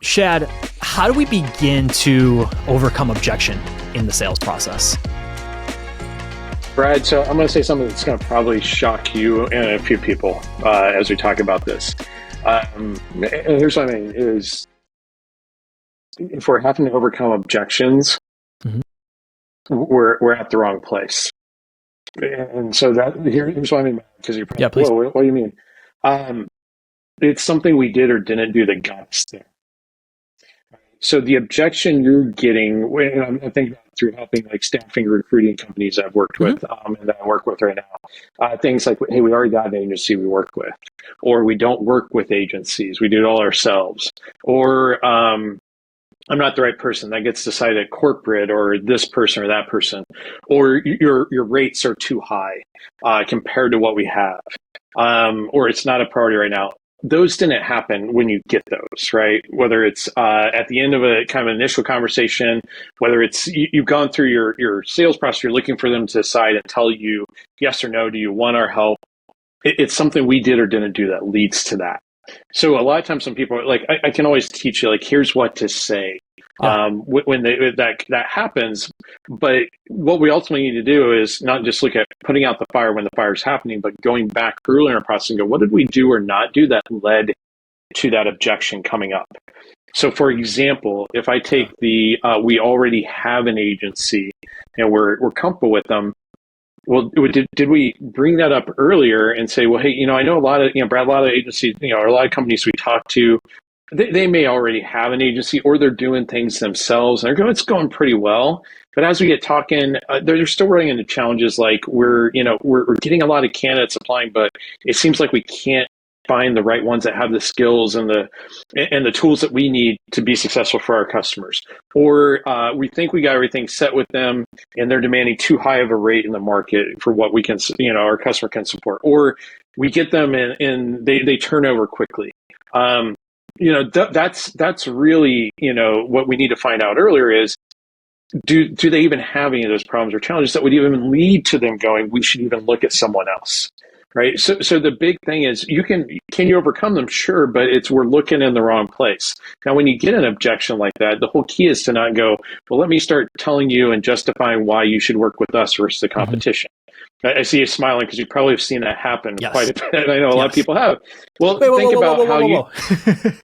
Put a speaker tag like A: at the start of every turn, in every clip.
A: Shad, how do we begin to overcome objection in the sales process?
B: Brad, so I'm going to say something that's going to probably shock you and a few people as we talk about this. And here's what I mean is, if we're having to overcome objections, we're at the wrong place. And so here's what I mean, because you're probably,
A: please.
B: Whoa, what do you mean? It's something we did or didn't do that got us there. So the objection you're getting, and I think through helping like staffing, recruiting companies I've worked with and that I work with right now, things like, hey, we already got an agency we work with, or we don't work with agencies, we do it all ourselves, or I'm not the right person, that gets decided at corporate, or this person or that person, or your rates are too high compared to what we have, or it's not a priority right now. Those didn't happen when you get those, right? Whether it's at the end of a kind of initial conversation, whether it's you've gone through your sales process, you're looking for them to decide and tell you yes or no, do you want our help? It's something we did or didn't do that leads to that. So a lot of times when people are like, I can always teach you, like, here's what to say when that happens. But what we ultimately need to do is not just look at putting out the fire when the fire is happening, but going back earlier in the process and go, what did we do or not do that led to that objection coming up? So for example, if I take we already have an agency and we're comfortable with them, well, did we bring that up earlier and say, well, hey, I know a lot of, Brad, a lot of agencies, or a lot of companies we talk to, they may already have an agency or they're doing things themselves and it's going pretty well. But as we get talking, they're still running into challenges like we're getting a lot of candidates applying, but it seems like we can't find the right ones that have the skills and the tools that we need to be successful for our customers. Or we think we got everything set with them and they're demanding too high of a rate in the market for what we can, our customer can support. Or we get them and they turn over quickly. That's really, what we need to find out earlier is, do they even have any of those problems or challenges that would even lead to them going, we should even look at someone else, right? So the big thing is, can you overcome them? Sure, but we're looking in the wrong place. Now, when you get an objection like that, the whole key is to not go, well, let me start telling you and justifying why you should work with us versus the competition. I see you smiling because you probably have seen that happen quite a bit. I know a lot of people have. Well, think about how you...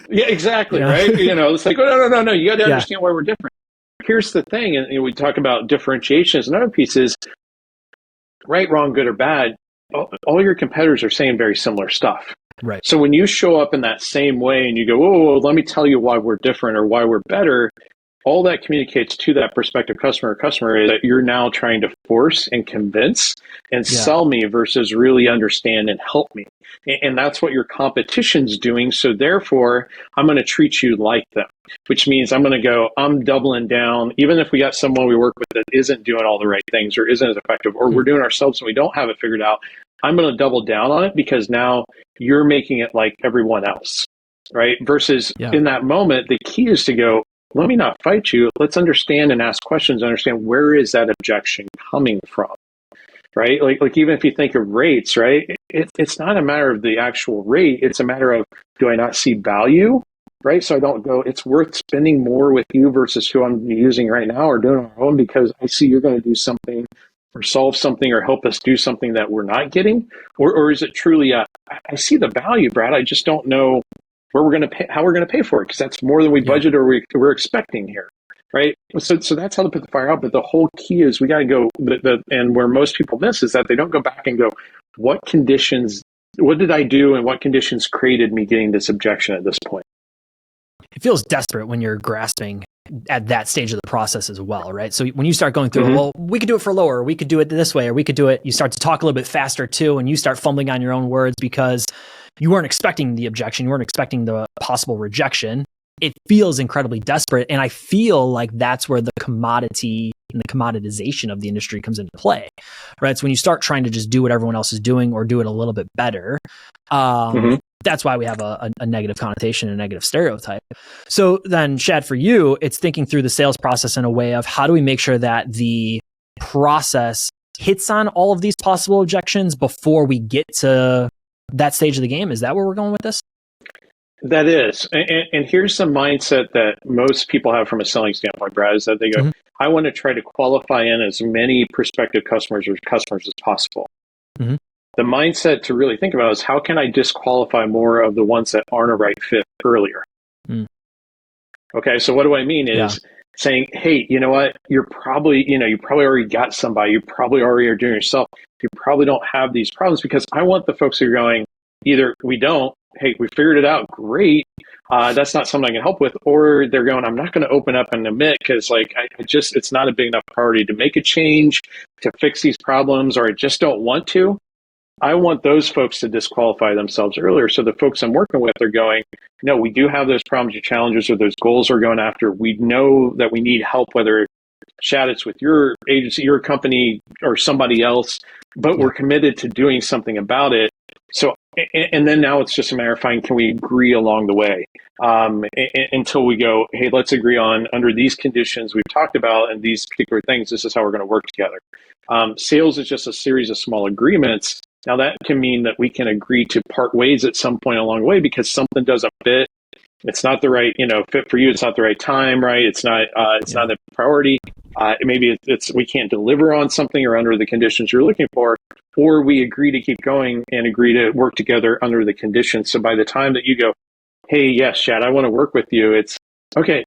B: Yeah, exactly, right? It's like, oh, no. You got to understand why we're different. Here's the thing, and we talk about differentiations and other pieces, right, wrong, good, or bad. All your competitors are saying very similar stuff.
A: Right.
B: So when you show up in that same way and you go, oh, let me tell you why we're different or why we're better, all that communicates to that prospective customer is that you're now trying to force and convince and sell me versus really understand and help me. And that's what your competition's doing. So therefore, I'm going to treat you like them, which means I'm going to go, I'm doubling down. Even if we got someone we work with that isn't doing all the right things or isn't as effective, or we're doing ourselves and we don't have it figured out, I'm going to double down on it because now you're making it like everyone else, right? Versus in that moment, the key is to go, let me not fight you. Let's understand and ask questions, understand where is that objection coming from, right? Like even if you think of rates, right? It's not a matter of the actual rate. It's a matter of, do I not see value, right? So I don't go, it's worth spending more with you versus who I'm using right now or doing on our own because I see you're going to do something or solve something or help us do something that we're not getting? Or is it truly, I see the value, Brad, I just don't know where we're going to pay, how we're going to pay for it, because that's more than we budgeted or we're expecting here, right? So that's how to put the fire out. But the whole key is we got to go, and where most people miss is that they don't go back and go, what did I do and what conditions created me getting this objection at this point?
A: It feels desperate when you're grasping at that stage of the process as well, right? So when you start going through, well, we could do it for lower, or we could do it this way, or we could do it, you start to talk a little bit faster too, and you start fumbling on your own words because you weren't expecting the objection, you weren't expecting the possible rejection. It feels incredibly desperate. And I feel like that's where the commodity and the commoditization of the industry comes into play, right? So when you start trying to just do what everyone else is doing or do it a little bit better, that's why we have a negative connotation, a negative stereotype. So then, Shad, for you, it's thinking through the sales process in a way of how do we make sure that the process hits on all of these possible objections before we get to that stage of the game? Is that where we're going with this?
B: That is. And here's the mindset that most people have from a selling standpoint, Brad, is that they go, I want to try to qualify in as many prospective customers or customers as possible.
A: Mm-hmm.
B: The mindset to really think about is how can I disqualify more of the ones that aren't a right fit earlier? Mm. Okay, so what do I mean is saying, hey, you know what? You probably already got somebody. You probably already are doing it yourself. You probably don't have these problems, because I want the folks who are going, either we don't, hey, we figured it out, great. That's not something I can help with. Or they're going, I'm not going to open up and admit because it's not a big enough priority to make a change, to fix these problems, or I just don't want to. I want those folks to disqualify themselves earlier. So the folks I'm working with are going, no, we do have those problems or challenges or those goals we're going after. We know that we need help, whether Shad, it's with your agency, your company, or somebody else, but we're committed to doing something about it. So, and then now it's just a matter of finding, can we agree along the way until we go, hey, let's agree on under these conditions we've talked about and these particular things, this is how we're going to work together. Sales is just a series of small agreements. Now that can mean that we can agree to part ways at some point along the way because something doesn't fit. It's not the right, fit for you. It's not the right time, right? It's not a priority. Maybe it's we can't deliver on something or under the conditions you're looking for, or we agree to keep going and agree to work together under the conditions. So by the time that you go, hey, yes, Shad, I want to work with you, it's okay.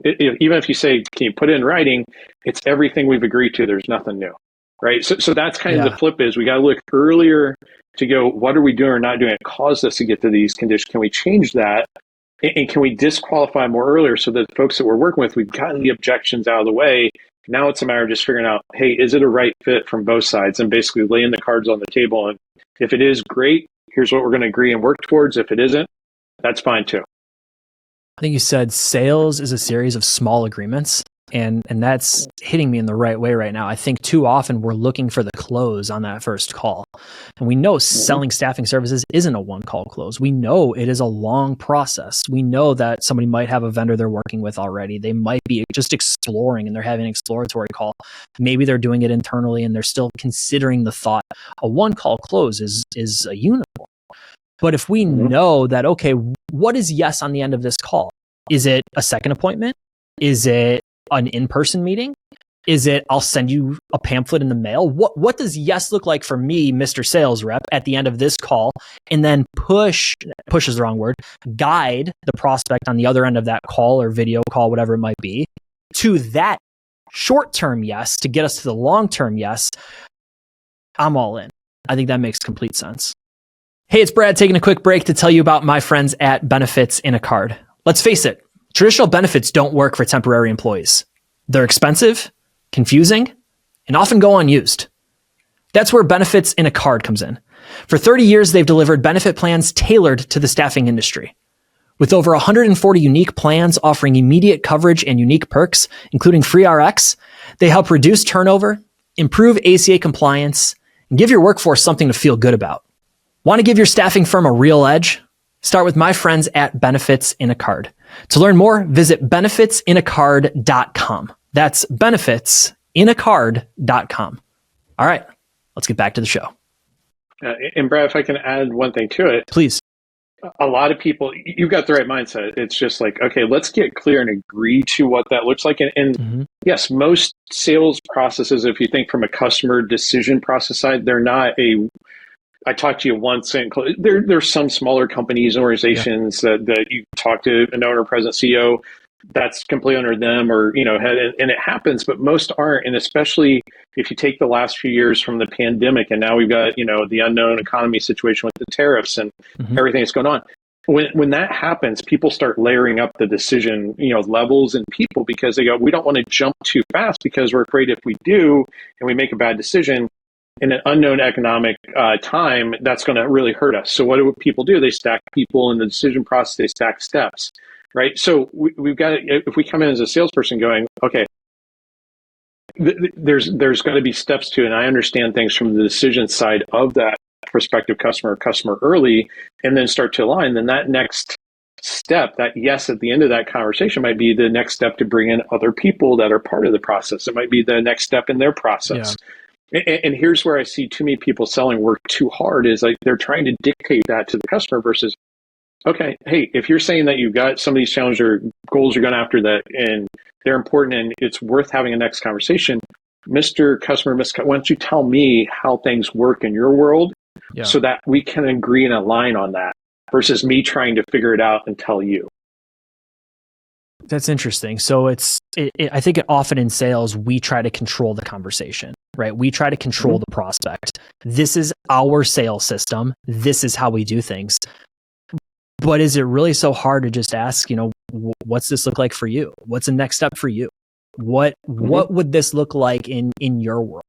B: Even if you say, can you put it in writing? It's everything we've agreed to. There's nothing new, right? So that's kind of the flip is we got to look earlier to go, what are we doing or not doing that caused us to get to these conditions? Can we change that? And can we disqualify more earlier so that the folks that we're working with, we've gotten the objections out of the way. Now it's a matter of just figuring out, hey, is it a right fit from both sides? And basically laying the cards on the table. And if it is, great, here's what we're going to agree and work towards. If it isn't, that's fine too.
A: I think you said sales is a series of small agreements. And that's hitting me in the right way right now. I think too often we're looking for the close on that first call. And we know selling staffing services isn't a one-call close. We know it is a long process. We know that somebody might have a vendor they're working with already. They might be just exploring and they're having an exploratory call. Maybe they're doing it internally and they're still considering the thought. A one-call close is a unicorn. But if we know that, okay, what is yes on the end of this call? Is it a second appointment? Is it an in-person meeting? Is it, I'll send you a pamphlet in the mail? What does yes look like for me, Mr. Sales Rep, at the end of this call? And then push is the wrong word, guide the prospect on the other end of that call or video call, whatever it might be, to that short-term yes to get us to the long-term yes. I'm all in. I think that makes complete sense. Hey, it's Brad taking a quick break to tell you about my friends at Benefits in a Card. Let's face it, traditional benefits don't work for temporary employees. They're expensive, confusing, and often go unused. That's where Benefits in a Card comes in. For 30 years, they've delivered benefit plans tailored to the staffing industry. With over 140 unique plans offering immediate coverage and unique perks, including free RX, they help reduce turnover, improve ACA compliance, and give your workforce something to feel good about. Want to give your staffing firm a real edge? Start with my friends at Benefits in a Card. To learn more, visit benefitsinacard.com. That's benefitsinacard.com. All right, let's get back to the show.
B: And Brad, if I can add one thing to it.
A: Please.
B: A lot of people, you've got the right mindset. It's just like, okay, let's get clear and agree to what that looks like. And yes, most sales processes, if you think from a customer decision process side, they're not I talked to you once, and there's some smaller companies, organizations that you talk to an owner, president, CEO, that's completely under them, or and it happens, but most aren't. And especially if you take the last few years from the pandemic, and now we've got the unknown economy situation with the tariffs and everything that's going on. When that happens, people start layering up the decision levels and people, because they go, we don't want to jump too fast because we're afraid if we do and we make a bad decision in an unknown economic time, that's going to really hurt us. So what do people do? They stack people in the decision process. They stack steps, right? So we've got to, if we come in as a salesperson going, okay, there's going to be steps to it. And I understand things from the decision side of that prospective customer early, and then start to align. Then that next step, that yes at the end of that conversation, might be the next step to bring in other people that are part of the process. It might be the next step in their process. Yeah. And here's where I see too many people selling work too hard is like they're trying to dictate that to the customer versus, Okay, hey, if you're saying that you've got some of these challenges or goals you're going after that and they're important and it's worth having a next conversation, Mr. Customer, why don't you tell me how things work in your world so that we can agree and align on that versus me trying to figure it out and tell you.
A: That's interesting. So I think often in sales, we try to control the conversation, right? We try to control the prospect. This is our sales system. This is how we do things. But is it really so hard to just ask, what's this look like for you? What's the next step for you? What would this look like in your world?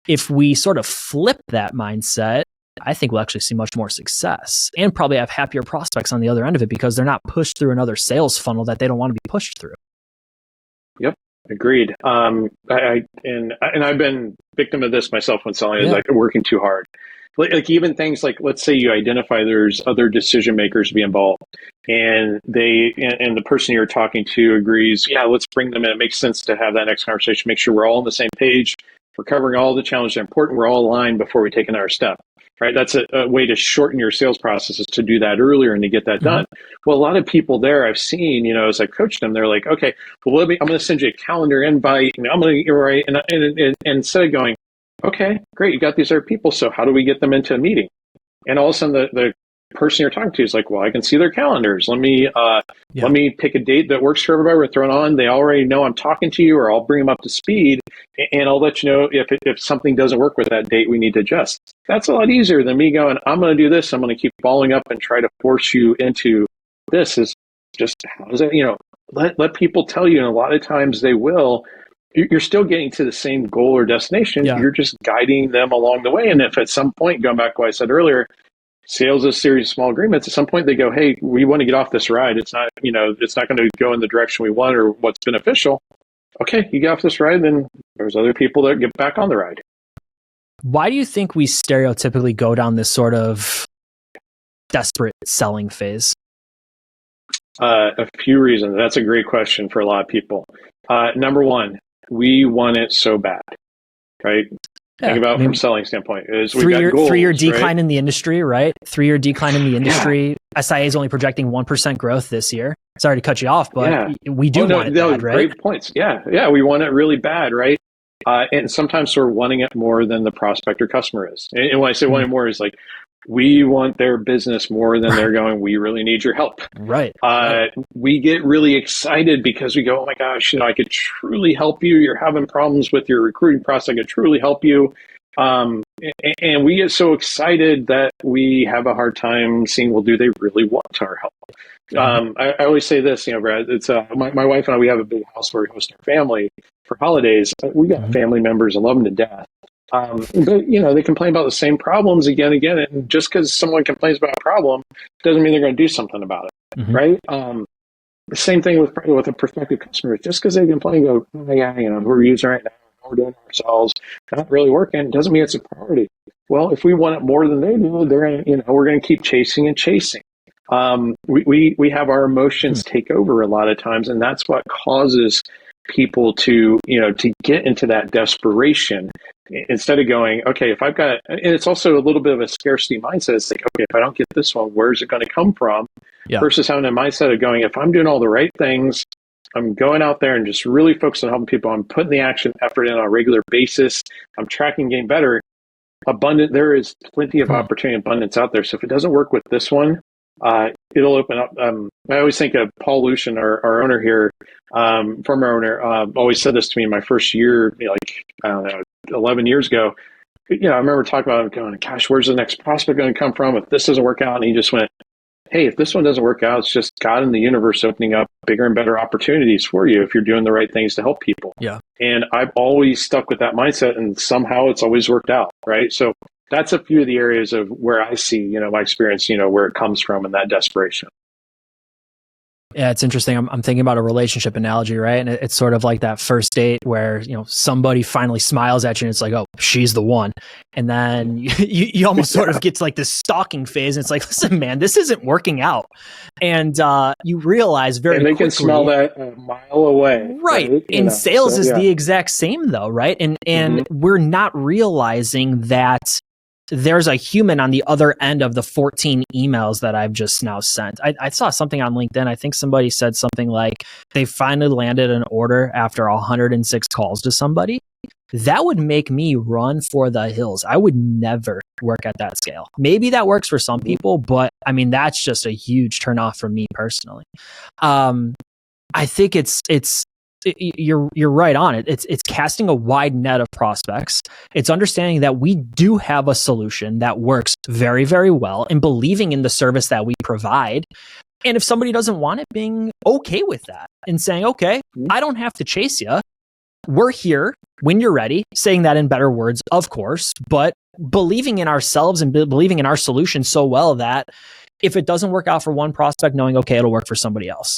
A: If we sort of flip that mindset, I think we'll actually see much more success and probably have happier prospects on the other end of it because they're not pushed through another sales funnel that they don't want to be pushed through.
B: Yep. Agreed. And I've been victim of this myself when selling is like working too hard. Like even things like, let's say you identify there's other decision makers to be involved and the person you're talking to agrees, yeah, let's bring them in. It makes sense to have that next conversation, make sure we're all on the same page. We're covering all the challenges that are important. We're all aligned before we take another step, right? That's a way to shorten your sales process is to do that earlier and to get that done. Well, a lot of people there I've seen, as I coached them, they're like, okay, well, I'm going to send you a calendar invite and I'm going to, right. And instead of going, okay, great, you got these other people. So how do we get them into a meeting? And all of a sudden the person you're talking to is like, well, I can see their calendars. Let me pick a date that works for everybody. We're throwing on. They already know I'm talking to you, or I'll bring them up to speed, and I'll let you know if something doesn't work with that date, we need to adjust. That's a lot easier than me going, I'm going to do this. I'm going to keep following up and try to force you into this. Is just how does it? Let people tell you, and a lot of times they will. You're still getting to the same goal or destination. Yeah. You're just guiding them along the way. And if at some point, going back to what I said earlier, sales is a series of small agreements. At some point they go, hey, we want to get off this ride. It's not, it's not going to go in the direction we want or what's beneficial. Okay, you get off this ride, then there's other people that get back on the ride.
A: Why do you think we stereotypically go down this sort of desperate selling phase?
B: A few reasons. That's a great question for a lot of people. Number one, we want it so bad, right? Yeah, think about from selling standpoint is we got goals,
A: 3-year decline in the industry, right? 3-year decline in the industry. Yeah. SIA is only projecting 1% growth this year. Sorry to cut you off, but we do want it bad, right?
B: Great points. Yeah, we want it really bad, right? And sometimes we're wanting it more than the prospect or customer is. And when I say wanting more, is like we want their business more than they're going, we really need your help.
A: Right.
B: We get really excited because we go, oh my gosh, I could truly help you. You're having problems with your recruiting process. I could truly help you. And we get so excited that we have a hard time seeing, well, do they really want our help? I always say this, Brad, it's my wife and I, we have a big house where we host our family for holidays. We got family members and love them to death. But they complain about the same problems again and again. And just because someone complains about a problem doesn't mean they're going to do something about it, right? The same thing with a prospective customer. Just because they complain, go, oh, yeah, we're using it right now, we're doing it ourselves, not really working, doesn't mean it's a priority. Well, if we want it more than they do, we're going to keep chasing and chasing. We have our emotions take over a lot of times, and that's what causes people to get into that desperation instead of going, okay, if I've got, and it's also a little bit of a scarcity mindset. It's like, okay, if I don't get this one, where's it going to come from? Versus having a mindset of going, if I'm doing all the right things, I'm going out there and just really focusing on helping people. I'm putting the action effort in on a regular basis. I'm tracking getting better. There is plenty of opportunity and abundance out there. So if it doesn't work with this one, it'll open up. I always think of Paul Lucian, our owner here, former owner, always said this to me in my first year, 11 years ago. I remember talking about him going, gosh, where's the next prospect going to come from if this doesn't work out? And he just went, hey, if this one doesn't work out, it's just God in the universe opening up bigger and better opportunities for you if you're doing the right things to help people.
A: Yeah.
B: And I've always stuck with that mindset, and somehow it's always worked out, right? So that's a few of the areas of where I see, my experience, where it comes from and that desperation.
A: Yeah, it's interesting. I'm thinking about a relationship analogy, right? And it's sort of like that first date where, somebody finally smiles at you and it's like, oh, she's the one. And then you almost sort of get to like this stalking phase. And it's like, listen, man, this isn't working out. And you realize very quickly. And they can
B: smell that a mile away.
A: Right. And sales is the exact same though, right? And we're not realizing that there's a human on the other end of the 14 emails that I've just now sent. I saw something on LinkedIn. I think somebody said something like they finally landed an order after 106 calls to somebody. That would make me run for the hills. I would never work at that scale. Maybe that works for some people, but I mean, that's just a huge turnoff for me personally. I think you're right on it. It's casting a wide net of prospects. It's understanding that we do have a solution that works very, very well and believing in the service that we provide. And if somebody doesn't want it, being okay with that and saying, okay, I don't have to chase you. We're here when you're ready, saying that in better words, of course, but believing in ourselves and believing in our solution so well that if it doesn't work out for one prospect, knowing, okay, it'll work for somebody else.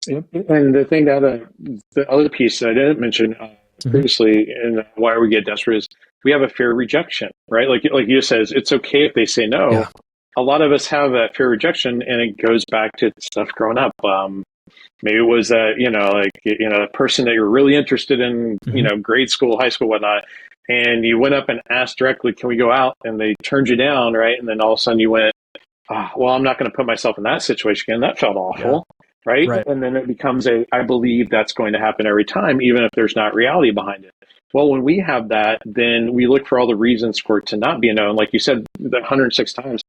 B: Yep. And the thing that the other piece that I didn't mention previously, and why we get desperate, is we have a fear of rejection, right? Like you said, it's okay if they say no. Yeah. A lot of us have that fear of rejection, and it goes back to stuff growing up. Maybe it was a person that you're really interested in, grade school, high school, whatnot, and you went up and asked directly, "Can we go out?" And they turned you down, right? And then all of a sudden you went, "Well, I'm not going to put myself in that situation again. That felt awful." Yeah. Right? And then it becomes I believe that's going to happen every time, even if there's not reality behind it. Well, when we have that, then we look for all the reasons for it to not be a no. And like you said, the 106 times,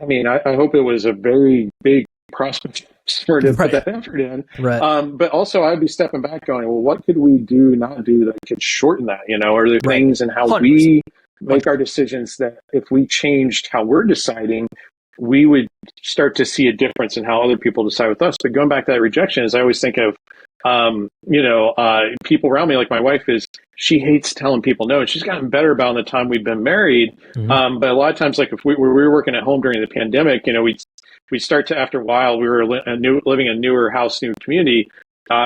B: I mean, I hope it was a very big prospect for to put that effort in. Right. But also I'd be stepping back going, well, what could we not do that could shorten that? Are there things in how 100%. We make our decisions that if we changed how we're deciding, we would start to see a difference in how other people decide with us. But going back to that rejection, is I always think of, people around me, like my wife she hates telling people no, and she's gotten better about in the time we've been married. Mm-hmm. But a lot of times, like if we were working at home during the pandemic, we'd start to, after a while, we were living in a newer house, new community.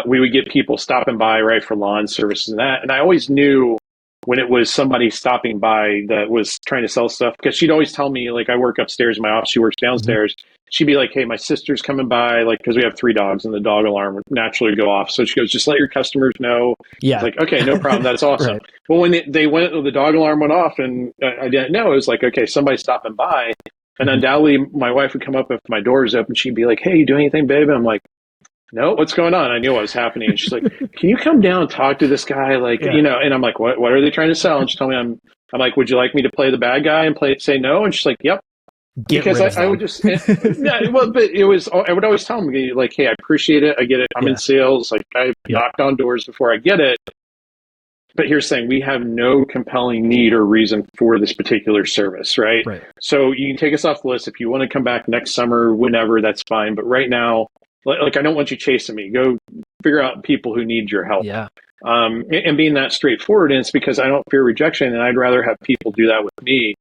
B: We would get people stopping by, right, for lawn services and that. And I always knew when it was somebody stopping by that was trying to sell stuff, because she'd always tell me, like, I work upstairs in my office, she works downstairs. Mm-hmm. She'd be like, hey, my sister's coming by, like, because we have 3 dogs and the dog alarm would naturally go off. So she goes, just let your customers know. Yeah. Like, okay, no problem. That's awesome. Right. Well, when they went, the dog alarm went off and I didn't know, it was like, okay, somebody's stopping by. And undoubtedly my wife would come up if my door is open. She'd be like, hey, you doing anything, babe? And I'm like, no, what's going on? I knew what was happening. And she's like, can you come down and talk to this guy? Like, and I'm like, what are they trying to sell? And she told me, I'm like, would you like me to play the bad guy and say no? And she's like, yep. Because I would just, but it was, I would always tell them, like, hey, I appreciate it. I get it. I'm in sales. Like, I've knocked on doors before I get it. But here's the thing, we have no compelling need or reason for this particular service, right? So you can take us off the list. If you want to come back next summer, whenever, that's fine. But right now, like, I don't want you chasing me. Go figure out people who need your help. Yeah. And being that straightforward, and it's because I don't fear rejection, and I'd rather have people do that with me.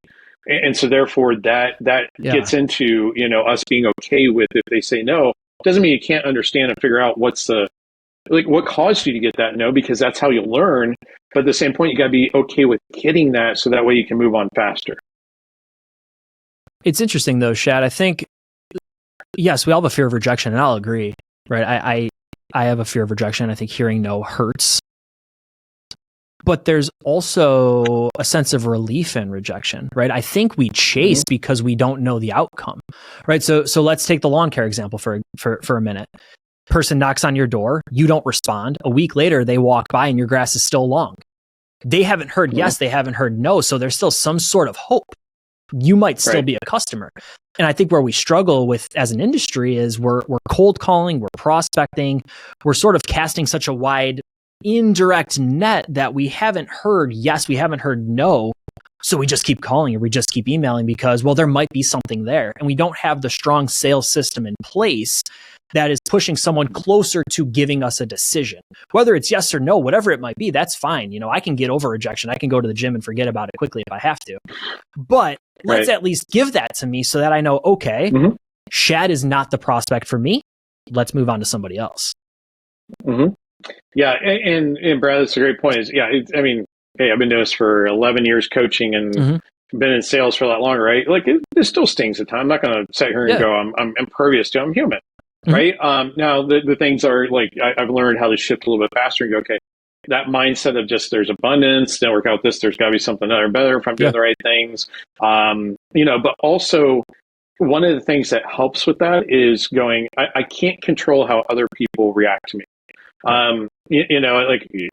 B: And so therefore that gets into, us being okay with if they say no. Doesn't mean you can't understand and figure out what caused you to get that no, because that's how you learn. But at the same point, you got to be okay with getting that, so that way you can move on faster.
A: It's interesting though, Shad. I think, yes, we all have a fear of rejection, and I'll agree, right? I have a fear of rejection. I think hearing no hurts. But there's also a sense of relief in rejection, right? I think we chase because we don't know the outcome, right? So let's take the lawn care example for a minute. Person knocks on your door, you don't respond. A week later, they walk by and your grass is still long. They haven't heard yes, they haven't heard no, so there's still some sort of hope. You might still be a customer. And I think where we struggle with as an industry is we're cold calling, we're prospecting, we're sort of casting such a wide indirect net that we haven't heard yes, we haven't heard no. So we just keep calling or we just keep emailing because, well, there might be something there. And we don't have the strong sales system in place that is pushing someone closer to giving us a decision. Whether it's yes or no, whatever it might be, that's fine. I can get over rejection. I can go to the gym and forget about it quickly if I have to. But let's at least give that to me so that I know, okay, Shad is not the prospect for me. Let's move on to somebody else. Mm-hmm.
B: Yeah. And Brad, that's a great point. Hey, I've been doing this for 11 years coaching and been in sales for a lot longer, right? Like it still stings at times. I'm not going to sit here and go, I'm impervious to it. I'm human, right? Now the things are like, I've learned how to shift a little bit faster and go, okay, that mindset of just there's abundance, don't work out this, there's got to be something other better if I'm doing the right things. But also one of the things that helps with that is going, I can't control how other people react to me. Like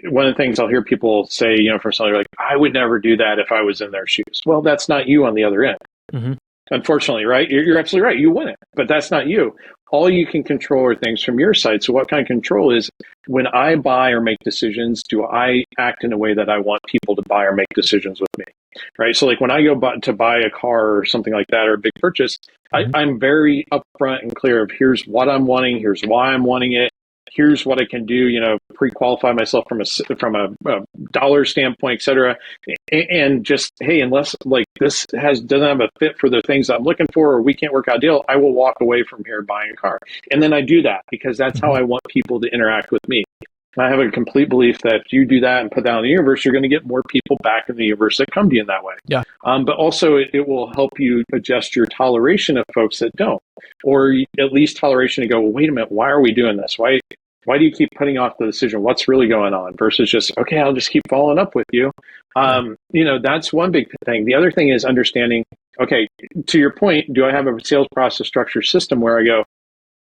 B: one of the things I'll hear people say, from somebody like, I would never do that if I was in their shoes. Well, that's not you on the other end. Mm-hmm. Unfortunately, right? You're absolutely right. You wouldn't, but that's not you. All you can control are things from your side. So what kind of control is when I buy or make decisions, do I act in a way that I want people to buy or make decisions with me? Right. So like when I go to buy a car or something like that, or a big purchase, I'm very upfront and clear of here's what I'm wanting. Here's why I'm wanting it. Here's what I can do, pre-qualify myself from a dollar standpoint, et cetera. And just, hey, unless like this doesn't have a fit for the things I'm looking for, or we can't work out a deal, I will walk away from here buying a car. And then I do that because that's how I want people to interact with me. I have a complete belief that if you do that and put that in the universe, you're going to get more people back in the universe that come to you in that way. Yeah. But also it will help you adjust your toleration of folks that don't, or at least toleration to go, well, wait a minute, why are we doing this? Why do you keep putting off the decision? What's really going on? Versus just, okay, I'll just keep following up with you. That's one big thing. The other thing is understanding, okay, to your point, do I have a sales process structure system where I go,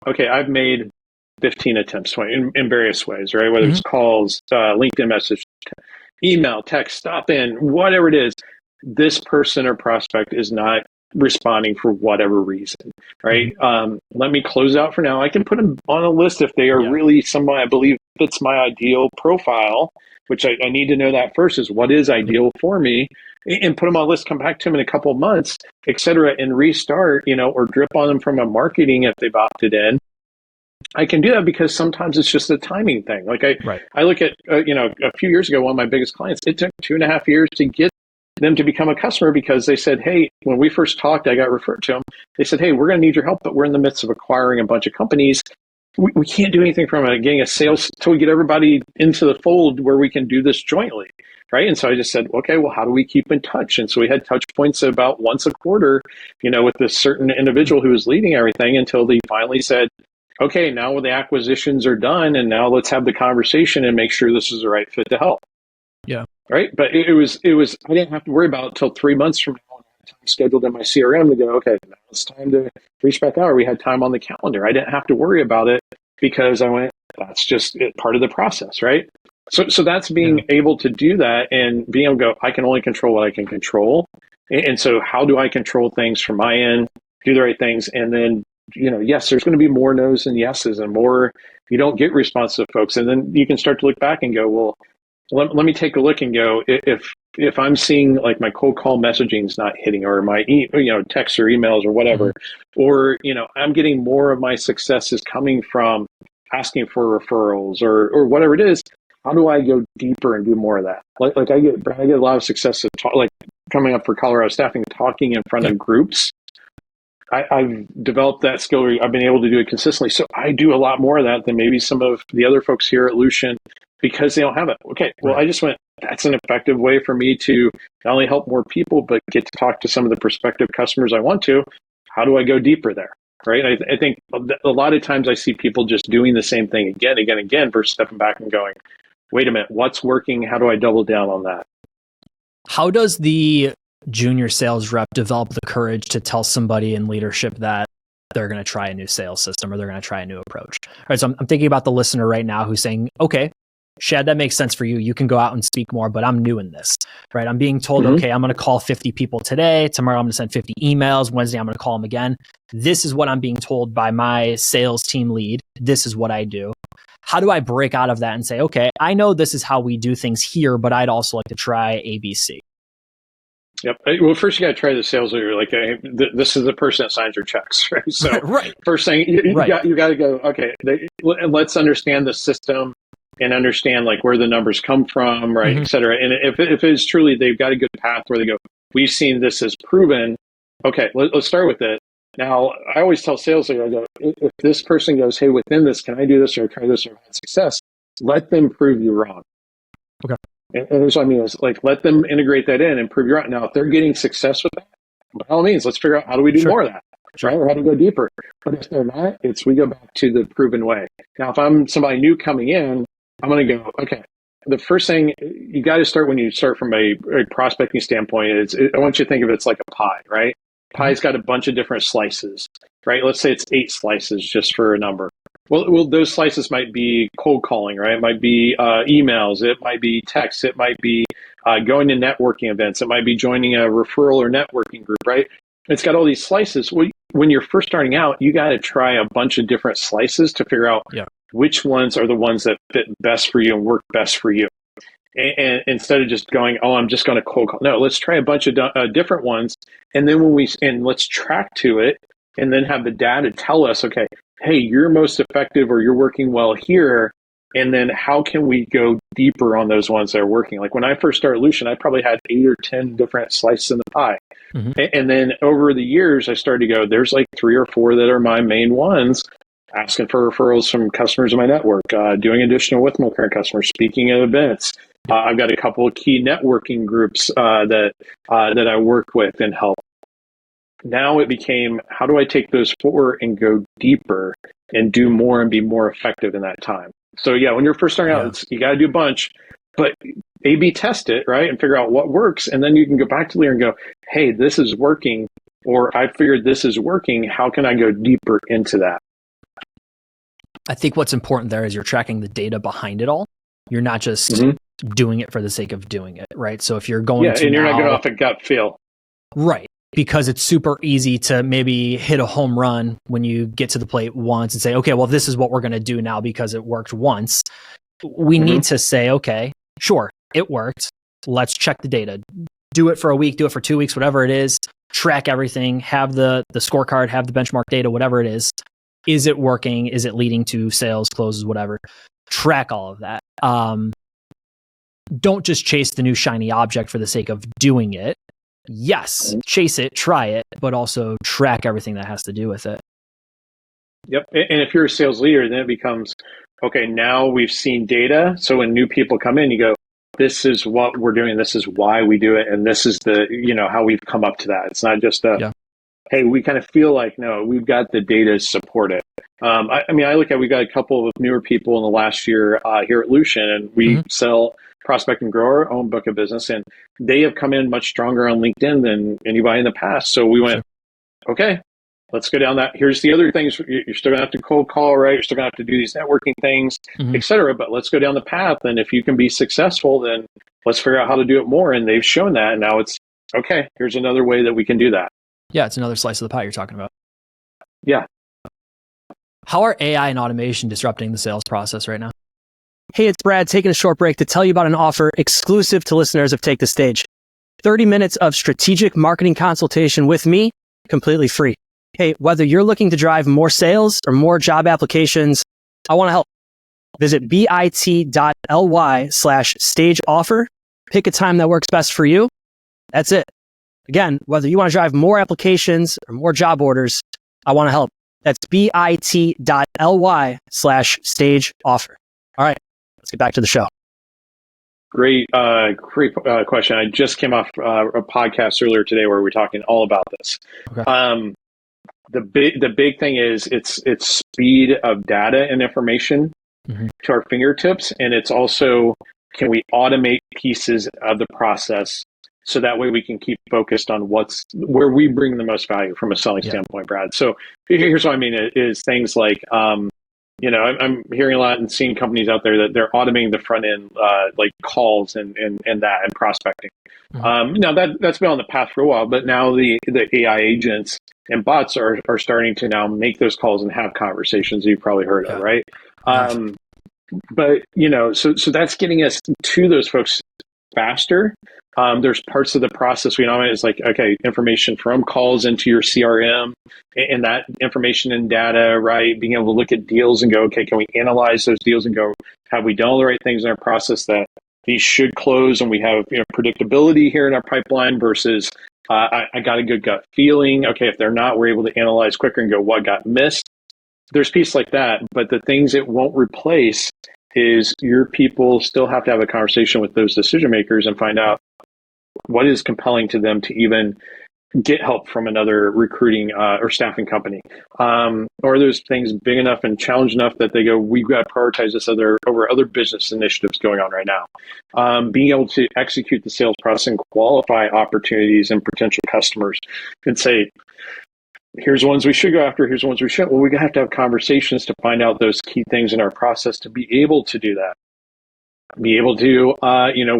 B: okay, I've made 15 attempts in various ways, right? Whether it's calls, LinkedIn message, email, text, stop in, whatever it is, this person or prospect is not responding for whatever reason, right? Let me close out for now. I can put them on a list if they are really somebody I believe fits my ideal profile, which I need to know that first is what is ideal for me, and put them on a list, come back to them in a couple of months, et cetera, and restart, or drip on them from a marketing if they've opted in. I can do that because sometimes it's just a timing thing. Like I look at, a few years ago, one of my biggest clients, it took 2.5 years to get them to become a customer because they said, hey, when we first talked, I got referred to them. They said, hey, we're going to need your help, but we're in the midst of acquiring a bunch of companies. We can't do anything from getting a sales until we get everybody into the fold where we can do this jointly. Right. And so I just said, okay, well, how do we keep in touch? And so we had touch points about once a quarter, with this certain individual who was leading everything until they finally said, okay, now the acquisitions are done, and now let's have the conversation and make sure this is the right fit to help. Yeah. Right. But it was, I didn't have to worry about it until 3 months from now. I had time scheduled in my CRM to go, okay, now it's time to reach back out. Or we had time on the calendar. I didn't have to worry about it because I went, that's just part of the process. Right. So that's being able to do that and being able to go, I can only control what I can control. And so how do I control things from my end, do the right things, and then yes, there's going to be more no's than yeses and more, you don't get responsive folks. And then you can start to look back and go, well, let me take a look and go, if I'm seeing like my cold call messaging is not hitting, or my texts or emails or whatever, or, I'm getting more of my successes coming from asking for referrals or whatever it is, how do I go deeper and do more of that? Like I get a lot of success at coming up for Colorado Staffing, talking in front of groups. I've developed that skill. I've been able to do it consistently. So I do a lot more of that than maybe some of the other folks here at Lucian because they don't have it. Okay, well, I just went, that's an effective way for me to not only help more people, but get to talk to some of the prospective customers I want to. How do I go deeper there? Right. I think a lot of times I see people just doing the same thing again, versus stepping back and going, wait a minute, what's working? How do I double down on that?
A: How does the junior sales rep develop the courage to tell somebody in leadership that they're going to try a new sales system or they're going to try a new approach? All right. So I'm thinking about the listener right now who's saying, okay, Shad, that makes sense for you. You can go out and speak more, but I'm new in this, right? I'm being told, okay, I'm going to call 50 people today. Tomorrow, I'm going to send 50 emails. Wednesday, I'm going to call them again. This is what I'm being told by my sales team lead. This is what I do. How do I break out of that and say, okay, I know this is how we do things here, but I'd also like to try ABC?
B: Yep. Well, first you got to try the sales leader. Like, this is the person that signs your checks, right? So, first thing you got to go. Okay, let's understand the system and understand like where the numbers come from, right, et cetera. And if it's truly they've got a good path where they go, we've seen this as proven. Okay, let's start with it. Now, I always tell sales leader, I go, if this person goes, hey, within this, can I do this or try this or have success? Let them prove you wrong. Okay. And that's what I mean is like, let them integrate that in and prove you wrong. Now, if they're getting success with that, by all means, let's figure out how do we do more of that, right? Or how to go deeper. But if they're not, we go back to the proven way. Now, if I'm somebody new coming in, I'm going to go, okay, the first thing you got to start when you start from a prospecting standpoint is I want you to think of it's like a pie, right? Pie's got a bunch of different slices, right? Let's say it's 8 slices just for a number. Well, those slices might be cold calling, right? It might be emails. It might be texts. It might be going to networking events. It might be joining a referral or networking group, right? It's got all these slices. Well, when you're first starting out, you got to try a bunch of different slices to figure out which ones are the ones that fit best for you and work best for you. And instead of just going, oh, I'm just going to cold call. No, let's try a bunch of different ones. And then let's track to it and then have the data tell us, okay, hey, you're most effective or you're working well here. And then how can we go deeper on those ones that are working? Like when I first started Lucian, I probably had 8 or 10 different slices in the pie. Mm-hmm. And then over the years, I started to go, there's like 3 or 4 that are my main ones. Asking for referrals from customers in my network, doing additional with my current customers, speaking at events. I've got a couple of key networking groups that I work with and help. Now it became, how do I take those 4 and go deeper and do more and be more effective in that time? So yeah, when you're first starting out, you got to do a bunch, but A/B test it, right, and figure out what works, and then you can go back to the leader and go, hey, this is working, or I figured this is working. How can I go deeper into that?
A: I think what's important there is you're tracking the data behind it all. You're not just doing it for the sake of doing it, right? So if you're going to
B: and you're not going off a gut feel.
A: Right. Because it's super easy to maybe hit a home run when you get to the plate once and say, okay, well, this is what we're going to do now because it worked once. We need to say, okay, sure, it worked. Let's check the data. Do it for a week, do it for 2 weeks, whatever it is. Track everything, have the scorecard, have the benchmark data, whatever it is. Is it working? Is it leading to sales, closes, whatever? Track all of that. Don't just chase the new shiny object for the sake of doing it. Yes, chase it, try it, but also track everything that has to do with it.
B: Yep. And if you're a sales leader, then it becomes, okay, now we've seen data. So when new people come in, you go, this is what we're doing. This is why we do it. And this is how we've come up to that. It's not just hey, we kind of feel like, no, we've got the data to support it. I look at, we got a couple of newer people in the last year here at Lucian, and we sell, prospect, and grow our own book of business. And they have come in much stronger on LinkedIn than anybody in the past. So we went, okay, let's go down that. Here's the other things. You're still going to have to cold call, right? You're still going to have to do these networking things, et cetera. But let's go down the path. And if you can be successful, then let's figure out how to do it more. And they've shown that. And now it's, okay, here's another way that we can do that.
A: Yeah, it's another slice of the pie you're talking about.
B: Yeah.
A: How are AI and automation disrupting the sales process right now?
C: Hey, it's Brad taking a short break to tell you about an offer exclusive to listeners of Take the Stage. 30 minutes of strategic marketing consultation with me, completely free. Hey, whether you're looking to drive more sales or more job applications, I want to help. Visit bit.ly/stage offer. Pick a time that works best for you. That's it. Again, whether you want to drive more applications or more job orders, I want to help. That's bit.ly/stage offer. All right, let's get back to the show.
B: Great question. I just came off a podcast earlier today where we're talking all about this. Okay. The big thing is it's speed of data and information to our fingertips, and it's also, can we automate pieces of the process so that way we can keep focused on where we bring the most value from a selling standpoint, Brad. So here's what I mean is things like, I'm hearing a lot and seeing companies out there that they're automating the front end, like calls and prospecting. Now that's been on the path for a while, but now the AI agents and bots are starting to now make those calls and have conversations you've probably heard of, right? But so that's getting us to those folks faster. There's parts of the process we know is like, okay, information from calls into your CRM and that information and data, right? Being able to look at deals and go, okay, can we analyze those deals and go, have we done all the right things in our process that these should close, and we have predictability here in our pipeline versus I got a good gut feeling. Okay, if they're not, we're able to analyze quicker and go, what got missed? There's pieces like that, but the things it won't replace is your people still have to have a conversation with those decision makers and find out what is compelling to them to even get help from another recruiting or staffing company? Or are those things big enough and challenged enough that they go, we've got to prioritize this over other business initiatives going on right now? Being able to execute the sales process and qualify opportunities and potential customers and say, here's the ones we should go after, here's the ones we shouldn't. Well, we're going to have conversations to find out those key things in our process to be able to do that. Be able to,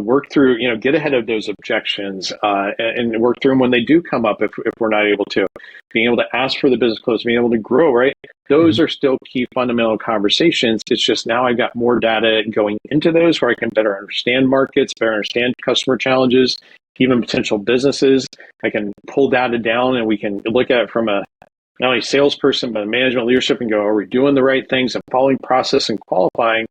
B: work through, get ahead of those objections and work through them when they do come up if we're not able to. Being able to ask for the business close, being able to grow, right? Those are still key fundamental conversations. It's just now I've got more data going into those where I can better understand markets, better understand customer challenges, even potential businesses. I can pull data down and we can look at it from a not only salesperson, but a management leadership and go, are we doing the right things and following process and qualifying?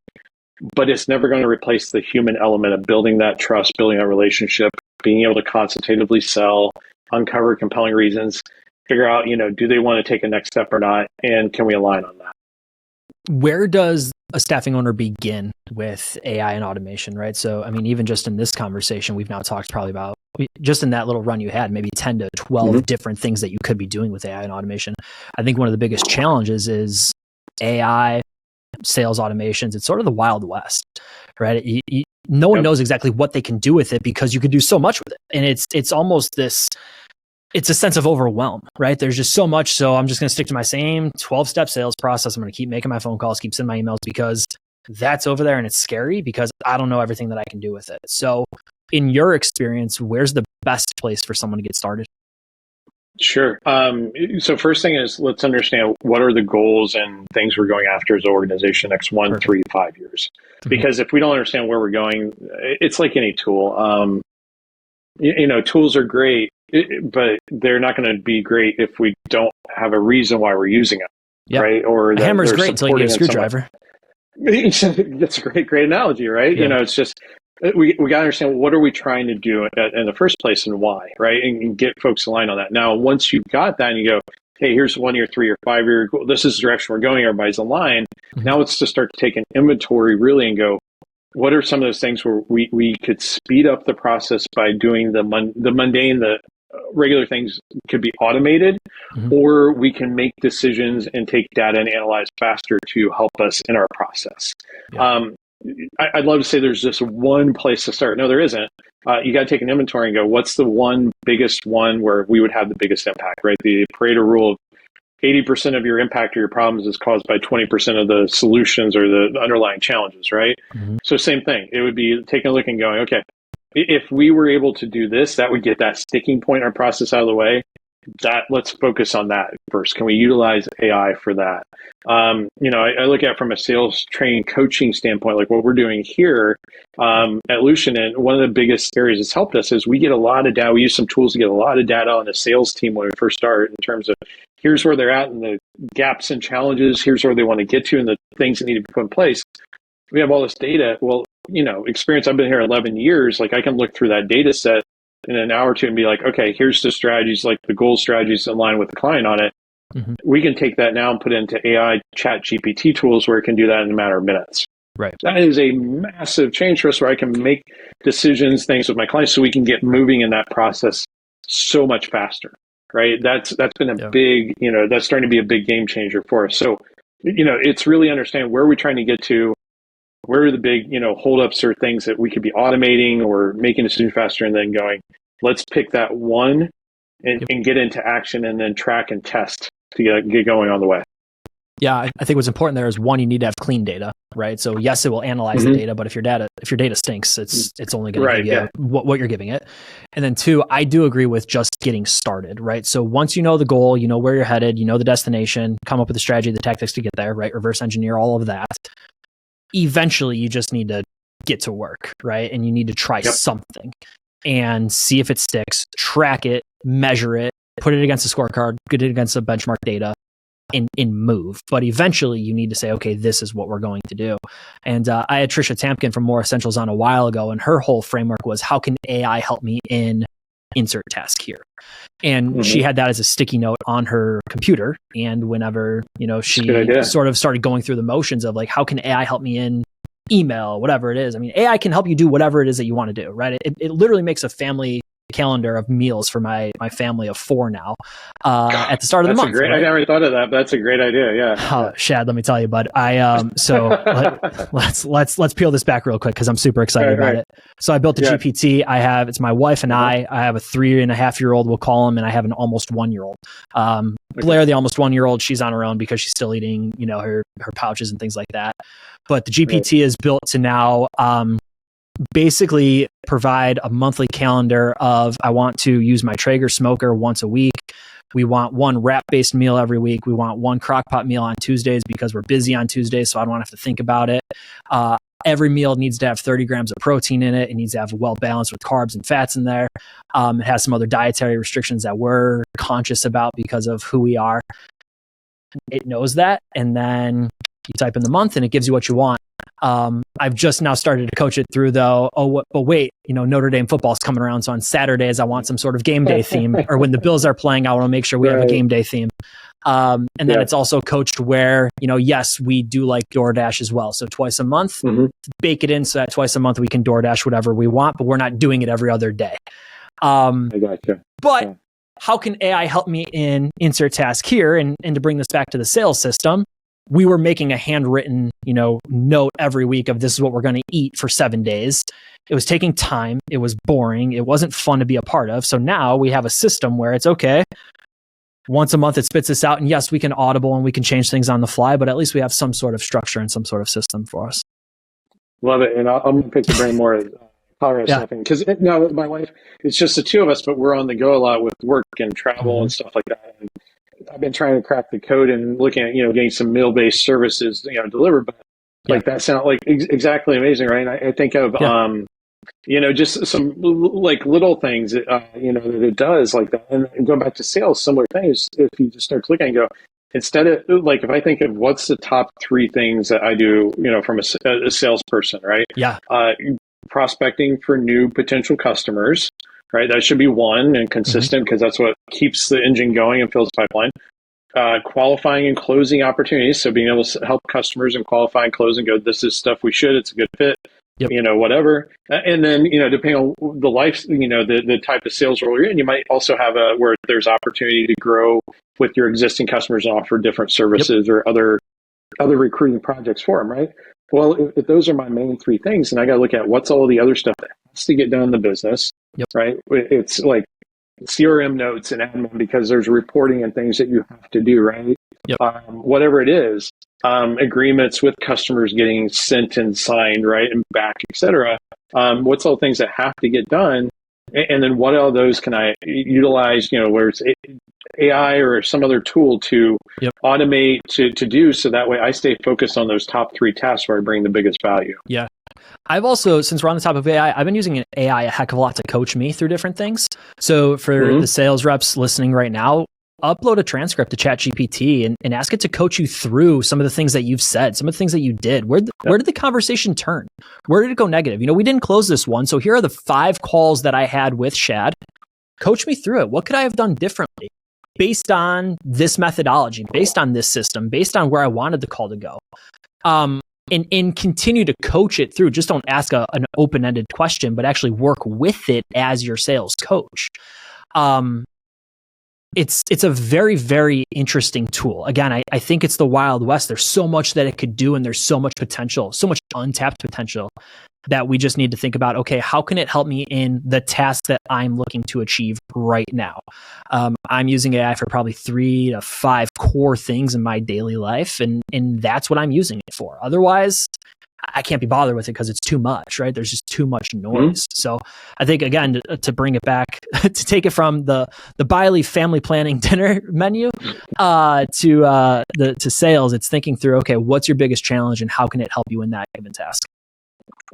B: But it's never going to replace the human element of building that trust, building that relationship, being able to consultatively sell, uncover compelling reasons, figure out, do they want to take a next step or not? And can we align on that?
A: Where does a staffing owner begin with AI and automation, right? So, I mean, even just in this conversation, we've now talked probably about, just in that little run you had, maybe 10 to 12 different things that you could be doing with AI and automation. I think one of the biggest challenges is AI, sales automations. It's sort of the Wild West, right? No one knows exactly what they can do with it because you could do so much with it. And it's almost this, it's a sense of overwhelm, right? There's just so much. So I'm just going to stick to my same 12-step sales process. I'm going to keep making my phone calls, keep sending my emails because that's over there and it's scary because I don't know everything that I can do with it. So in your experience, where's the best place for someone to get started?
B: Sure. So first thing is, let's understand what are the goals and things we're going after as an organization next 1, 3, 5 years. Because if we don't understand where we're going, it's like any tool. Tools are great, but they're not going to be great if we don't have a reason why we're using them, right? Or
A: a hammer's great until you get a screwdriver.
B: That's a great analogy, right?
A: Yeah.
B: It's just, we got to understand what are we trying to do in the first place and why, right? And get folks aligned on that. Now, once you've got that and you go, hey, here's 1 year, 3 year, 5 year, this is the direction we're going, everybody's aligned. Now it's to start to take an inventory really and go, what are some of those things where we could speed up the process by doing the mundane, the regular things could be automated, or we can make decisions and take data and analyze faster to help us in our process. Yeah. I'd love to say there's just one place to start. No, there isn't. You got to take an inventory and go, what's the one biggest one where we would have the biggest impact, right? The Pareto rule of 80% of your impact or your problems is caused by 20% of the solutions or the underlying challenges, right? So same thing. It would be taking a look and going, okay, if we were able to do this, that would get that sticking point in our process out of the way. Let's focus on that first. Can we utilize AI for that? I look at it from a sales training coaching standpoint, like what we're doing here at Lucian. And one of the biggest areas that's helped us is we get a lot of data. We use some tools to get a lot of data on the sales team when we first start in terms of here's where they're at and the gaps and challenges. Here's where they want to get to and the things that need to be put in place. We have all this data. Well, experience. I've been here 11 years. Like I can look through that data set in an hour or two and be like, okay, here's the strategies, like the goal strategies in line with the client on it. We can take that now and put it into AI chat GPT tools where it can do that in a matter of minutes.
A: Right.
B: That is a massive change for us where I can make decisions, things with my clients so we can get moving in that process so much faster. Right. That's been a big, that's starting to be a big game changer for us. So, it's really understanding where we're trying to get to, where are the big, holdups or things that we could be automating or making decisions faster and then going, let's pick that one and get into action and then track and test to get going on the way.
A: Yeah, I think what's important there is one, you need to have clean data, right? So yes, it will analyze the data, but if your data stinks, it's only going to give you what you're giving it. And then two, I do agree with just getting started, right? So once you know the goal, you know where you're headed, you know the destination, come up with the strategy, the tactics to get there, right? Reverse engineer all of that. Eventually, you just need to get to work, right? And you need to try something and see if it sticks, track it, measure it, put it against a scorecard, get it against the benchmark data, and move. But eventually, you need to say, okay, this is what we're going to do. And I had Trisha Tampkin from More Essentials on a while ago, and her whole framework was, how can AI help me in insert task here? And she had that as a sticky note on her computer. And whenever, she sort of started going through the motions of like, how can AI help me in email, whatever it is. I mean, AI can help you do whatever it is that you want to do, right? It literally makes a family calendar of meals for my family of 4 now at the start of the month.
B: Right? I never thought of that, but that's a great idea. Yeah.
A: Shad, let me tell you, bud. Let's peel this back real quick because I'm super excited about it. So I built the GPT. It's my wife and I have a 3.5-year-old, we'll call him, and I have an almost 1-year-old. Blair, the almost 1-year-old, she's on her own because she's still eating, her pouches and things like that. But the GPT is built to now basically provide a monthly calendar of, I want to use my Traeger smoker once a week. We want one wrap-based meal every week. We want one crock-pot meal on Tuesdays because we're busy on Tuesdays, so I don't want to have to think about it. Every meal needs to have 30 grams of protein in it. It needs to have well-balanced with carbs and fats in there. It has some other dietary restrictions that we're conscious about because of who we are. It knows that, and then you type in the month, and it gives you what you want. I've just now started to coach it through, though. But wait, Notre Dame football's coming around. So on Saturdays, I want some sort of game day theme, or when the Bills are playing, I want to make sure we have a game day theme. And then it's also coached where, yes, we do like DoorDash as well. So twice a month, bake it in so that twice a month we can DoorDash whatever we want, but we're not doing it every other day.
B: I gotcha.
A: But how can AI help me in insert task here? And to bring this back to the sales system, we were making a handwritten, note every week of this is what we're going to eat for 7 days. It was taking time. It was boring. It wasn't fun to be a part of. So now we have a system where it's okay. Once a month, it spits this out. And yes, we can audible and we can change things on the fly, but at least we have some sort of structure and some sort of system for us.
B: Love it. And I'm going to pick the brain more Colorado stuffing. Because now my wife, it's just the two of us, but we're on the go a lot with work and travel and stuff like that. And I've been trying to crack the code and looking at, getting some meal-based services, delivered, but that sounds like exactly amazing, right? And I think of, just some like little things, that it does like that. And going back to sales, similar things, if you just start clicking and go, instead of like, if I think of what's the top 3 things that I do, from a salesperson, right?
A: Yeah.
B: Prospecting for new potential customers. Right, that should be one and consistent because that's what keeps the engine going and fills the pipeline. Qualifying and closing opportunities, so being able to help customers and qualify and close and go, this is stuff we should, it's a good fit, whatever. And then, depending on the life, the type of sales role you're in, you might also have where there's opportunity to grow with your existing customers and offer different services or other recruiting projects for them, right? Well, if those are my main 3 things, and I got to look at what's all the other stuff that has to get done in the business, right? It's like CRM notes and admin because there's reporting and things that you have to do, right? Whatever it is, agreements with customers getting sent and signed, right, and back, etc. What's all the things that have to get done? And then what all those can I utilize, where it's AI or some other tool to automate to do so that way I stay focused on those top 3 tasks where I bring the biggest value.
A: Yeah. I've also, since we're on the topic of AI, I've been using AI a heck of a lot to coach me through different things. So for the sales reps listening right now, upload a transcript to ChatGPT and ask it to coach you through some of the things that you've said, some of the things that you did. Where did the conversation turn? Where did it go negative? We didn't close this one. So here are the 5 calls that I had with Shad. Coach me through it. What could I have done differently based on this methodology, based on this system, based on where I wanted the call to go? And continue to coach it through. Just don't ask an open-ended question, but actually work with it as your sales coach. It's a very, very interesting tool. Again, I think it's the Wild West. There's so much that it could do, and there's so much potential, so much untapped potential that we just need to think about, okay, how can it help me in the task that I'm looking to achieve right now? I'm using AI for probably 3 to 5 core things in my daily life, and that's what I'm using it for. Otherwise, I can't be bothered with it because it's too much, right? There's just too much noise. So I think, again, to bring it back, to take it from the Bialy family planning dinner menu to sales, it's thinking through, okay, what's your biggest challenge and how can it help you in that given task?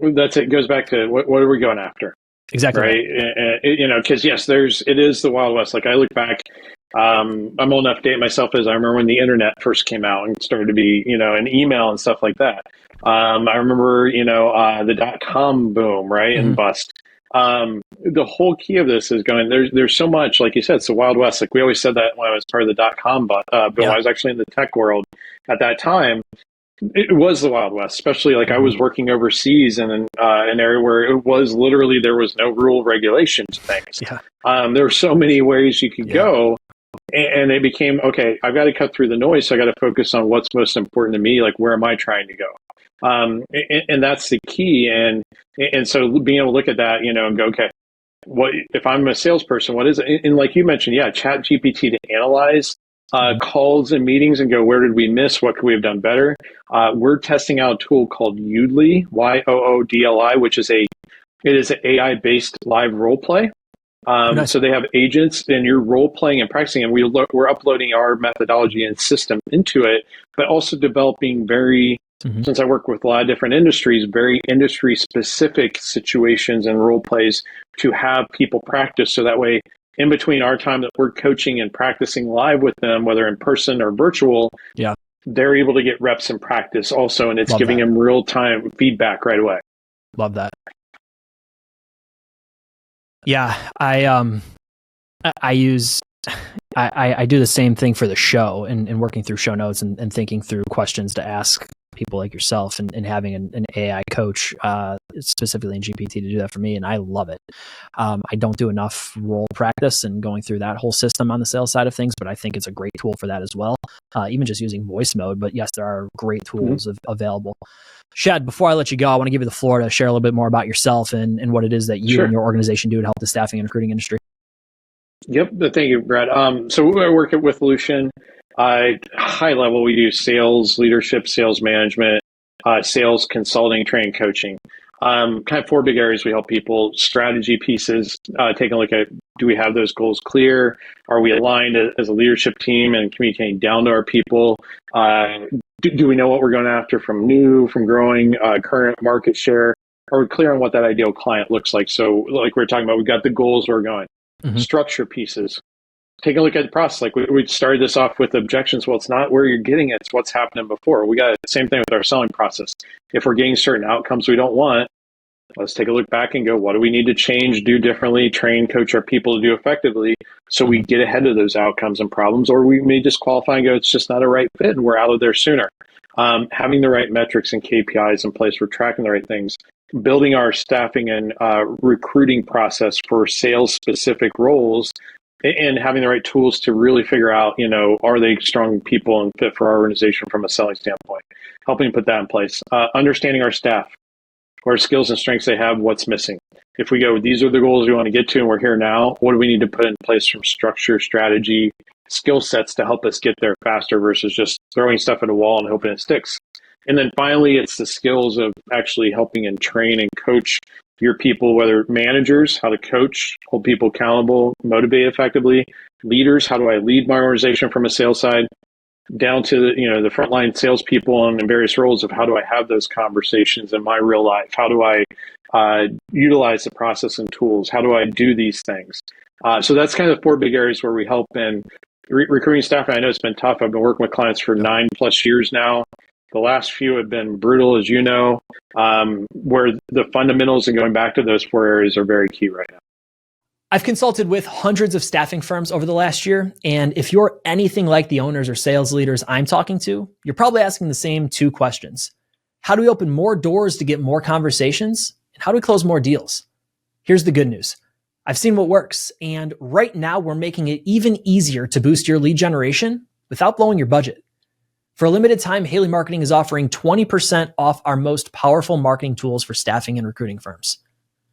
B: That's it. Goes back to what are we going after?
A: Exactly.
B: Right. Because yes, it is the Wild West. Like I look back, I'm old enough to date myself as I remember when the internet first came out and started to be, an email and stuff like that. I remember, the .com boom, right. And bust. The whole key of this is going, there's so much, like you said, it's the Wild West. Like we always said that when I was part of the .com boom, I was actually in the tech world at that time. It was the Wild West, especially like I was working overseas in an area where it was literally there was no rule regulation to things.
A: Yeah.
B: There were so many ways you could
A: Yeah.
B: go, and it became, okay, I've got to cut through the noise. So I got to focus on what's most important to me. Like, where am I trying to go? And that's the key. And so being able to look at that, and go, okay, what if I'm a salesperson? What is it? And like you mentioned, Chat GPT to analyze calls and meetings and go, where did we miss? What could we have done better? We're testing out a tool called Yoodly, Yoodli, which is an AI based live role play.
A: Nice.
B: So they have agents, and you're role playing and practicing, and we're uploading our methodology and system into it, but also developing since I work with a lot of different industries, very industry specific situations and role plays to have people practice. So that way, in between our time that we're coaching and practicing live with them, whether in person or virtual, they're able to get reps and practice also, and it's giving them real time feedback right away.
A: Love that. Yeah, I do the same thing for the show and working through show notes and thinking through questions to ask people like yourself and having an AI coach specifically in GPT to do that for me, and I love it. I don't do enough role practice and going through that whole system on the sales side of things, but I think it's a great tool for that as well, even just using voice mode. But yes, there are great tools available. Shad, before I let you go, I want to give you the floor to share a little bit more about yourself and what it is that you and your organization do to help the staffing and recruiting industry.
B: Yep. Thank you, Brad. So I work with Lucian. High level, we do sales leadership, sales management, sales consulting, training, coaching. Kind of four big areas we help people. Strategy pieces, taking a look at, do we have those goals clear? Are we aligned as a leadership team and communicating down to our people? Do we know what we're going after from growing, current market share? Are we clear on what that ideal client looks like? So like we're talking about, we've got the goals we're going. Structure pieces. Take a look at the process. Like we started this off with objections. Well, it's not where you're getting it. It's what's happening before. We got the same thing with our selling process. If we're getting certain outcomes we don't want, let's take a look back and go, what do we need to change, do differently, train, coach our people to do effectively so we get ahead of those outcomes and problems, or we may disqualify and go, it's just not a right fit and we're out of there sooner. Having the right metrics and KPIs in place, we're tracking the right things, building our staffing and recruiting process for sales specific roles, and having the right tools to really figure out, are they strong people and fit for our organization from a selling standpoint, helping put that in place, understanding our staff, what skills and strengths they have, what's missing. If we go, these are the goals we want to get to and we're here now, what do we need to put in place from structure, strategy, skill sets to help us get there faster versus just throwing stuff at a wall and hoping it sticks. And then finally, it's the skills of actually helping and train and coach your people, whether managers, how to coach, hold people accountable, motivate effectively, leaders, how do I lead my organization from a sales side, down to the frontline salespeople and in various roles of how do I have those conversations in my real life? How do I utilize the process and tools? How do I do these things? So that's kind of the four big areas where we help in recruiting staff. I know it's been tough. I've been working with clients for 9+ years now. The last few have been brutal, as you know, where the fundamentals and going back to those four areas are very key right now.
A: I've consulted with hundreds of staffing firms over the last year, and if you're anything like the owners or sales leaders I'm talking to, you're probably asking the same two questions. How do we open more doors to get more conversations? And how do we close more deals? Here's the good news. I've seen what works, and right now we're making it even easier to boost your lead generation without blowing your budget. For a limited time, Haley Marketing is offering 20% off our most powerful marketing tools for staffing and recruiting firms.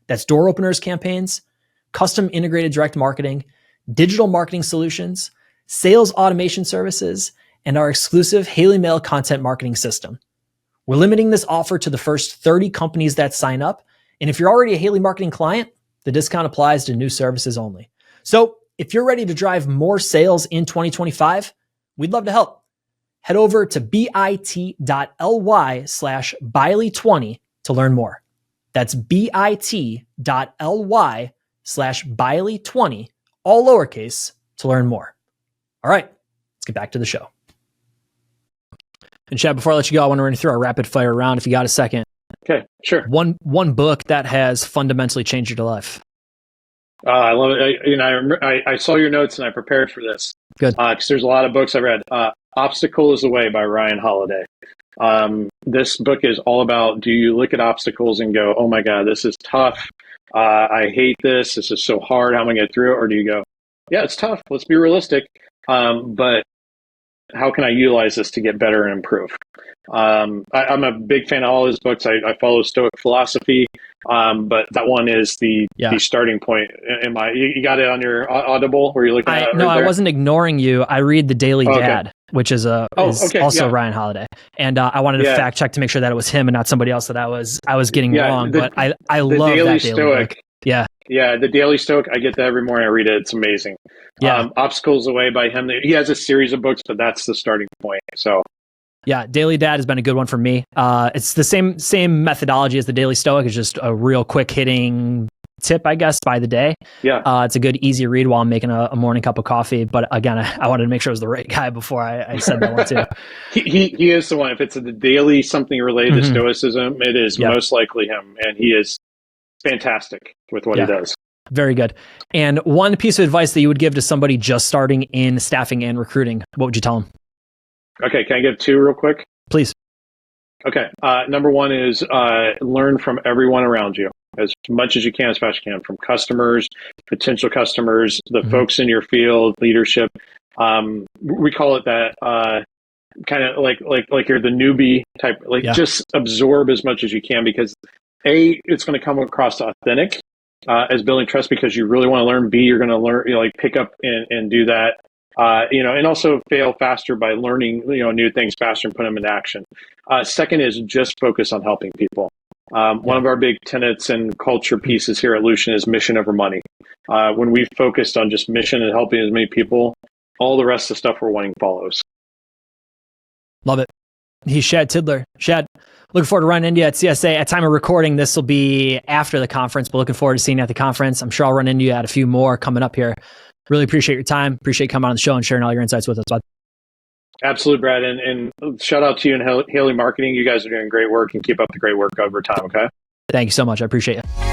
A: That's door openers campaigns, custom integrated direct marketing, digital marketing solutions, sales automation services, and our exclusive Haley Mail content marketing system. We're limiting this offer to the first 30 companies that sign up. And if you're already a Haley Marketing client, the discount applies to new services only. So if you're ready to drive more sales in 2025, we'd love to help. Head over to bit.ly/Bialy20 to learn more. That's bit.ly/Bialy20, all lowercase, to learn more. All right, let's get back to the show. And Shad, before I let you go, I want to run you through our rapid fire round if you got a second.
B: Okay, sure.
A: One book that has fundamentally changed your life.
B: I love it. I saw your notes and I prepared for this.
A: Good.
B: Because there's a lot of books I've read. Obstacle is the Way by Ryan Holiday. This book is all about, do you look at obstacles and go, oh my God, this is tough. I hate this. This is so hard. How am I going to get through it? Or do you go, yeah, it's tough. Let's be realistic. But how can I utilize this to get better and improve? I'm a big fan of all his books. I follow Stoic philosophy, but that one is the starting point. You got it on your Audible? Were you looking at it?
A: No,
B: right
A: I wasn't ignoring you. I read The Daily Dad, which is also Ryan Holiday, and I wanted to fact check to make sure that it was him and not somebody else that I was getting wrong. But I love that Daily book. Yeah. Yeah,
B: The Daily Stoic, I get that every morning. I read it. It's amazing. Yeah. Obstacles Away by him. He has a series of books, but that's the starting point. So,
A: yeah, Daily Dad has been a good one for me. It's the same methodology as the Daily Stoic. It's just a real quick hitting tip, I guess, by the day.
B: Yeah.
A: It's a good, easy read while I'm making a morning cup of coffee. But again, I wanted to make sure it was the right guy before I said that one too.
B: He is the one. If it's the daily something related to Stoicism, it is most likely him. And he is fantastic with what he does.
A: Very good. And one piece of advice that you would give to somebody just starting in staffing and recruiting, what would you tell them?
B: Okay, can I give two real quick?
A: Please.
B: Okay. Number one is learn from everyone around you as much as you can, as fast as you can, from customers, potential customers, the folks in your field, leadership. We call it that kind of like you're the newbie type. Just absorb as much as you can, because A, it's going to come across authentic as building trust because you really want to learn. B, you're going to learn, pick up and do that. And also fail faster by learning, new things faster and put them into action. Second is just focus on helping people. One of our big tenets and culture pieces here at Lucian is mission over money. When we focused on just mission and helping as many people, all the rest of the stuff we're wanting follows.
A: Love it. He's Shad Tidler. Shad, looking forward to running into you at CSA. At time of recording, this will be after the conference, but looking forward to seeing you at the conference. I'm sure I'll run into you at a few more coming up here. Really appreciate your time. Appreciate coming on the show and sharing all your insights with us, bud.
B: Absolutely, Brad. And shout out to you and Haley Marketing. You guys are doing great work, and keep up the great work over time, okay?
A: Thank you so much. I appreciate it.